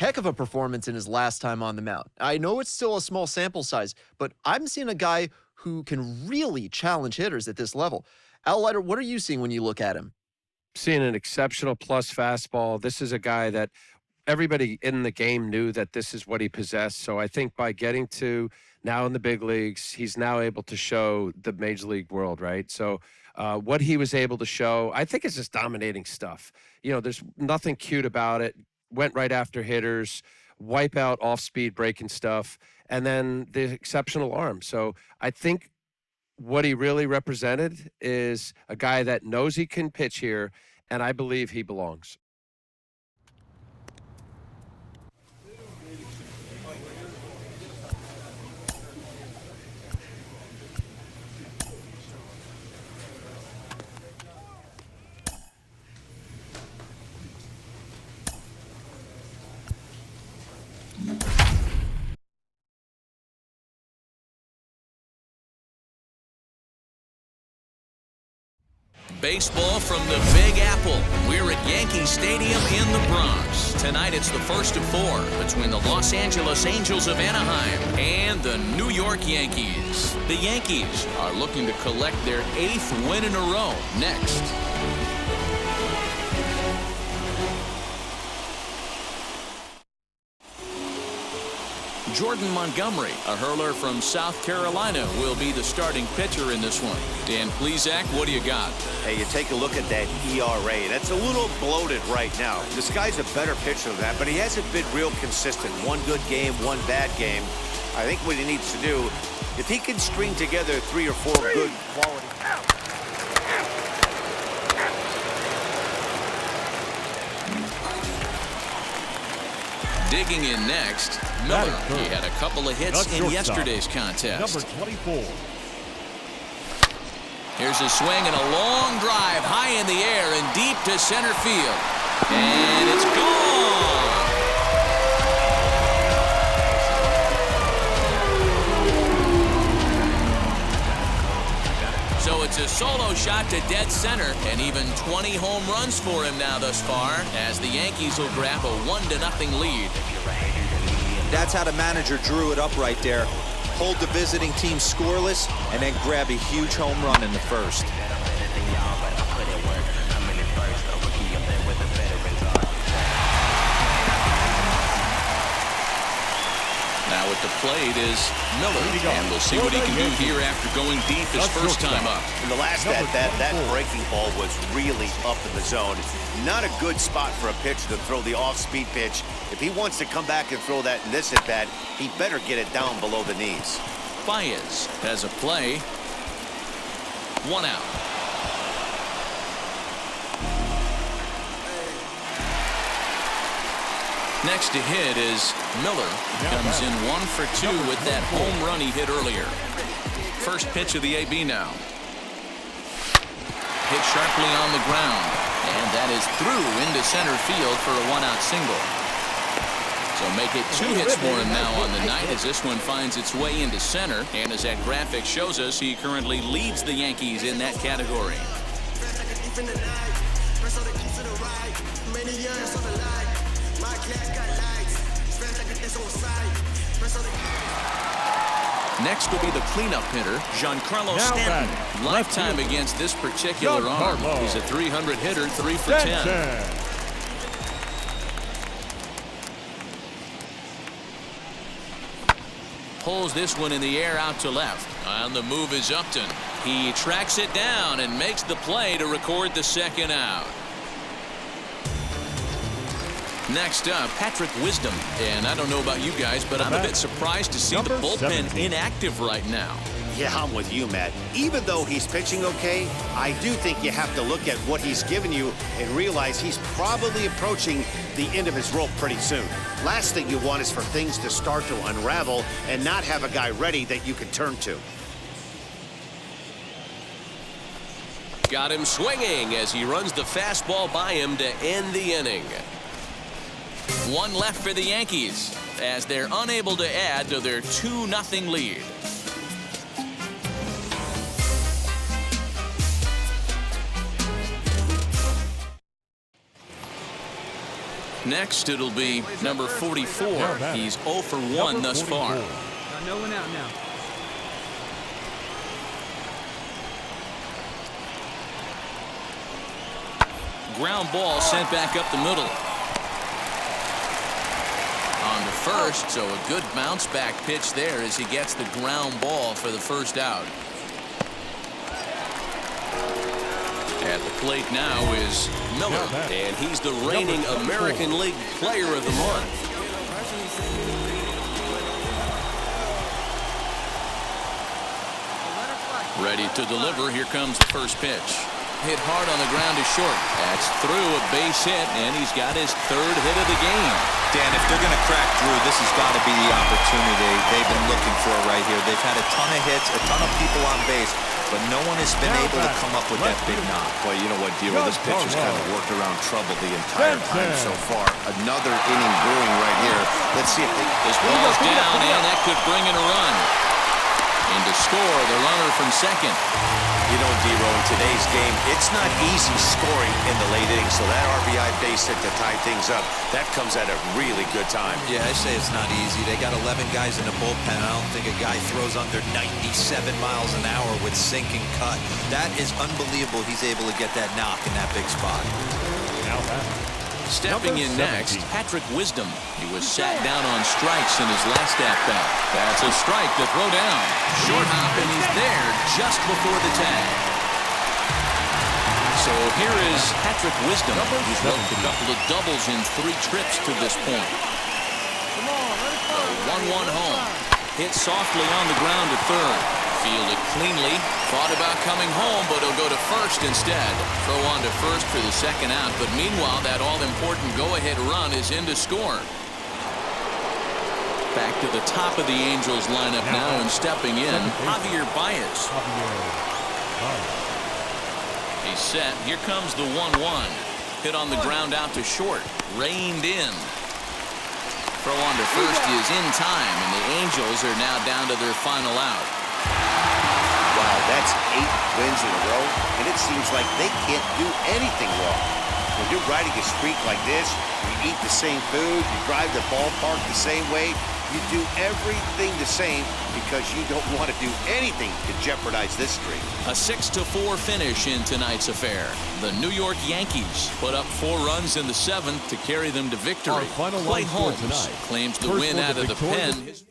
heck of a performance in his last time on the mound. I know it's still a small sample size, but I'm seeing a guy who can really challenge hitters at this level. Al Leiter, what are you seeing when you look at him? Seeing an exceptional plus fastball. This is a guy that everybody in the game knew that this is what he possessed. So I think by getting to now in the big leagues, he's now able to show the major league world, right? So what he was able to show, I think it's just dominating stuff. You know, there's nothing cute about it. Went right after hitters, wipe out off-speed breaking stuff, and then the exceptional arm. So I think what he really represented is a guy that knows he can pitch here, and I believe he belongs. Baseball from the Big Apple. We're at Yankee Stadium in the Bronx. Tonight it's the first of 4 between the Los Angeles Angels of Anaheim and the New York Yankees. The Yankees are looking to collect their 8th win in a row next. Jordan Montgomery, a hurler from South Carolina, will be the starting pitcher in this one. Dan Plesac, what do you got? Hey, you take a look at that ERA. That's a little bloated right now. This guy's a better pitcher than that, but he hasn't been real consistent. One good game, one bad game. I think what he needs to do, if he can string together 3 or 4 good quality... Digging in next, Miller. He had a couple of hits in yesterday's contest. Number 24. Here's a swing and a long drive high in the air and deep to center field. And it's gone. So it's a solo shot to dead center, and even 20 home runs for him now thus far, as the Yankees will grab a 1-0 lead. That's how the manager drew it up right there. Hold the visiting team scoreless, and then grab a huge home run in the first. Now at the plate is Miller, and we'll see what he can do here after going deep his first time up. In the last that breaking ball was really up in the zone. Not a good spot for a pitcher to throw the off-speed pitch. If he wants to come back and throw that in this at-bat, he better get it down below the knees. Baez has a play. 1 out. Next to hit is Miller. Comes in 1 for 2 with that home run he hit earlier. First pitch of the AB now. Hit sharply on the ground. And that is through into center field for a 1-out single. So make it 2 hits for him now on the night as this one finds its way into center. And as that graphic shows us, he currently leads the Yankees in that category. Next will be the cleanup hitter, Giancarlo Stanton. Lifetime against this particular arm. He's a 300 hitter, 3 for 10. Pulls this one in the air out to left. On the move is Upton. He tracks it down and makes the play to record the 2nd out. Next up, Patrick Wisdom. And I don't know about you guys, but I'm a bit surprised to see the bullpen inactive right now. Yeah, I'm with you, Matt. Even though he's pitching okay, I do think you have to look at what he's given you and realize he's probably approaching the end of his rope pretty soon. Last thing you want is for things to start to unravel and not have a guy ready that you can turn to. Got him swinging as he runs the fastball by him to end the inning. 1 left for the Yankees as they're unable to add to their 2-0 lead. Next, it'll be number 44. He's 0 for 1 thus far. No one out now. Ground ball sent back up the middle. On to first, so a good bounce back pitch there as he gets the ground ball for the first out. At the plate now is Miller, and he's the reigning American League Player of the Month. Ready to deliver. Here comes the first pitch. Hit hard on the ground to short. That's through a base hit, and he's got his 3rd hit of the game. Dan, if they're going to crack through, this has got to be the opportunity they've been looking for right here. They've had a ton of hits, a ton of people on base, but no one has been able to come up with that big knock. Well, you know what, Dero, this pitcher's kind of worked around trouble the entire time so far. Another inning brewing right here. Let's see if they... This ball's down, and that could bring in a run. And to score, the runner from second. You know, Dero, in today's game, it's not easy scoring in the late innings, so that RBI base hit to tie things up, that comes at a really good time. Yeah, I say it's not easy. They got 11 guys in the bullpen. I don't think a guy throws under 97 miles an hour with sink and cut. That is unbelievable. He's able to get that knock in that big spot. Stepping in next, Patrick Wisdom. He was sat down on strikes in his last at-bat. That's a strike to throw down. Short hop, and he's there just before the tag. So here is Patrick Wisdom. He's worked a couple of doubles in 3 trips to this point. A 1-1 home. Hit softly on the ground to third. Fielded cleanly. Thought about coming home, but he'll go to first instead. Throw on to first for the second out, but meanwhile, that all-important go-ahead run is in to score. Back to the top of the Angels lineup now, and stepping in, Javier Baez. He's set. Here comes the 1-1. Hit on the ground out to short. Reined in. Throw on to first is in time, and the Angels are now down to their final out. Wow, that's 8 wins in a row, and it seems like they can't do anything wrong. When you're riding a streak like this, you eat the same food, you drive the ballpark the same way, you do everything the same because you don't want to do anything to jeopardize this streak. A 6-4 finish in tonight's affair. The New York Yankees put up 4 runs in the 7th to carry them to victory. Our final Clay line for Holmes tonight. claims the First win for out the of the victorious- pen.